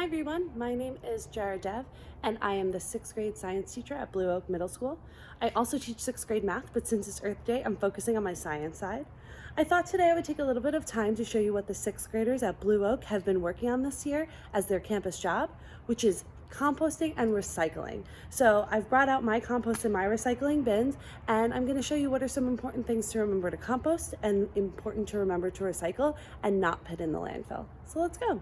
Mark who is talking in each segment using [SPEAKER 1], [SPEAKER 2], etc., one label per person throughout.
[SPEAKER 1] Hi everyone, my name is Jarah and I am the 6th grade science teacher at Blue Oak Middle School. I also teach 6th grade math, but since it's Earth Day, I'm focusing on my science side. I thought today I would take a little bit of time to show you what the 6th graders at Blue Oak have been working on this year as their campus job, which is composting and recycling. So I've brought out my compost and my recycling bins, and I'm going to show you what are some important things to remember to compost and important to remember to recycle and not put in the landfill. So let's go.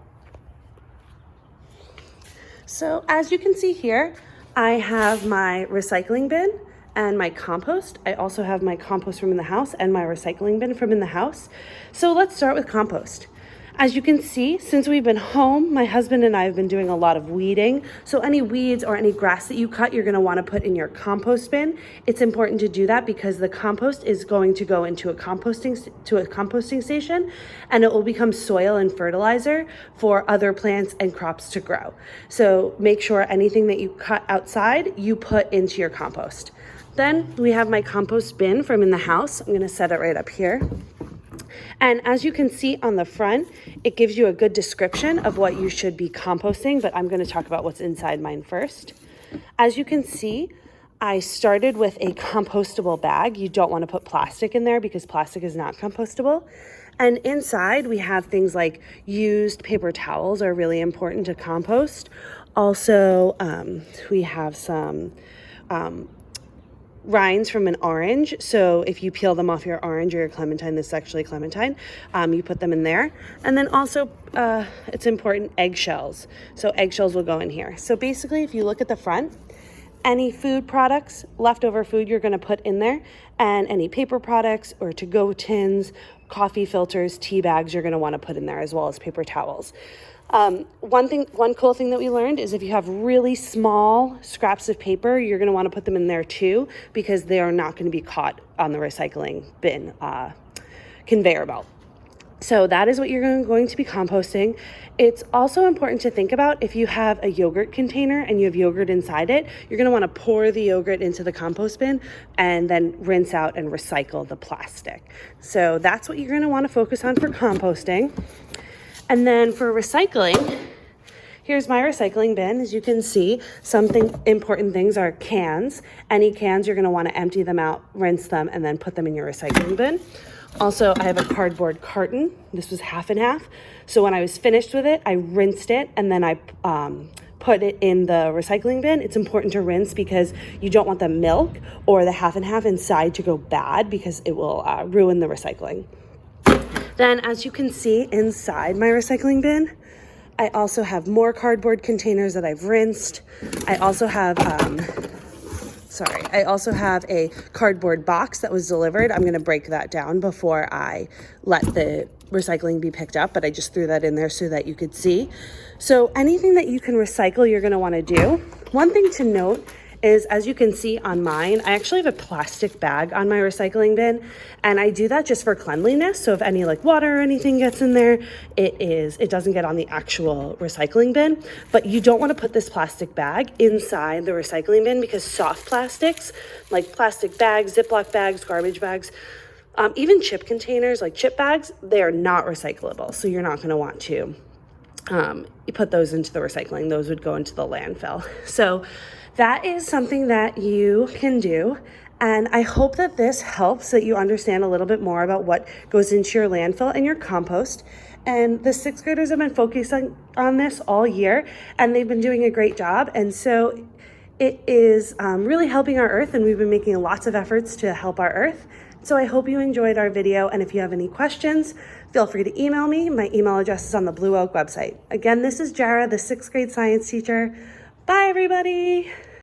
[SPEAKER 1] So as you can see here, I have my recycling bin and my compost. I also have my compost from in the house and my recycling bin from in the house. So let's start with compost. As you can see, since we've been home, my husband and I have been doing a lot of weeding. So any weeds or any grass that you cut, you're going to want to put in your compost bin. It's important to do that because the compost is going to go into a composting station, and it will become soil and fertilizer for other plants and crops to grow. So make sure anything that you cut outside, you put into your compost. Then we have my compost bin from in the house. I'm going to set it right up here. And as you can see on the front, it gives you a good description of what you should be composting, but I'm going to talk about what's inside mine first. As you can see, I started with a compostable bag. You don't want to put plastic in there because plastic is not compostable. And inside we have things like used paper towels are really important to compost. Also, we have some rinds from an orange. So if you peel them off your orange or your clementine, this is actually clementine, you put them in there. And then also it's important, eggshells. So eggshells will go in here. So basically, if you look at the front, any food products, leftover food, you're going to put in there, and any paper products or to-go tins, coffee filters, tea bags, you're going to want to put in there, as well as paper towels. One cool thing that we learned is if you have really small scraps of paper, you're going to want to put them in there too, because they are not going to be caught on the recycling bin conveyor belt. So that is what you're going to be composting. It's also important to think about if you have a yogurt container and you have yogurt inside it, you're going to want to pour the yogurt into the compost bin and then rinse out and recycle the plastic. So that's what you're going to want to focus on for composting. And then for recycling, here's my recycling bin. As you can see, important things are cans. Any cans, you're going to want to empty them out, rinse them, and then put them in your recycling bin. Also, I have a cardboard carton. This was half and half. So when I was finished with it, I rinsed it, and then I put it in the recycling bin. It's important to rinse because you don't want the milk or the half and half inside to go bad, because it will ruin the recycling. Then, as you can see inside my recycling bin, I also have more cardboard containers that I've rinsed. I also have a cardboard box that was delivered. I'm going to break that down before I let the recycling be picked up, but I just threw that in there so that you could see. So anything that you can recycle, you're going to want to do. One thing to note is, as you can see on mine, I actually have a plastic bag on my recycling bin, and I do that just for cleanliness. So if any water or anything gets in there, it doesn't get on the actual recycling bin. But you don't want to put this plastic bag inside the recycling bin, because soft plastics like plastic bags, Ziploc bags, garbage bags, even chip containers like chip bags, they are not recyclable. So you're not going to want to you put those into the recycling. Those would go into the landfill. So that is something that you can do. And I hope that this helps, that you understand a little bit more about what goes into your landfill and your compost. And the 6th graders have been focusing on this all year, and they've been doing a great job. And so it is really helping our earth, and we've been making lots of efforts to help our earth. So I hope you enjoyed our video, and if you have any questions, feel free to email me. My email address is on the Blue Oak website. Again, this is Jarah, the 6th grade science teacher. Bye, everybody.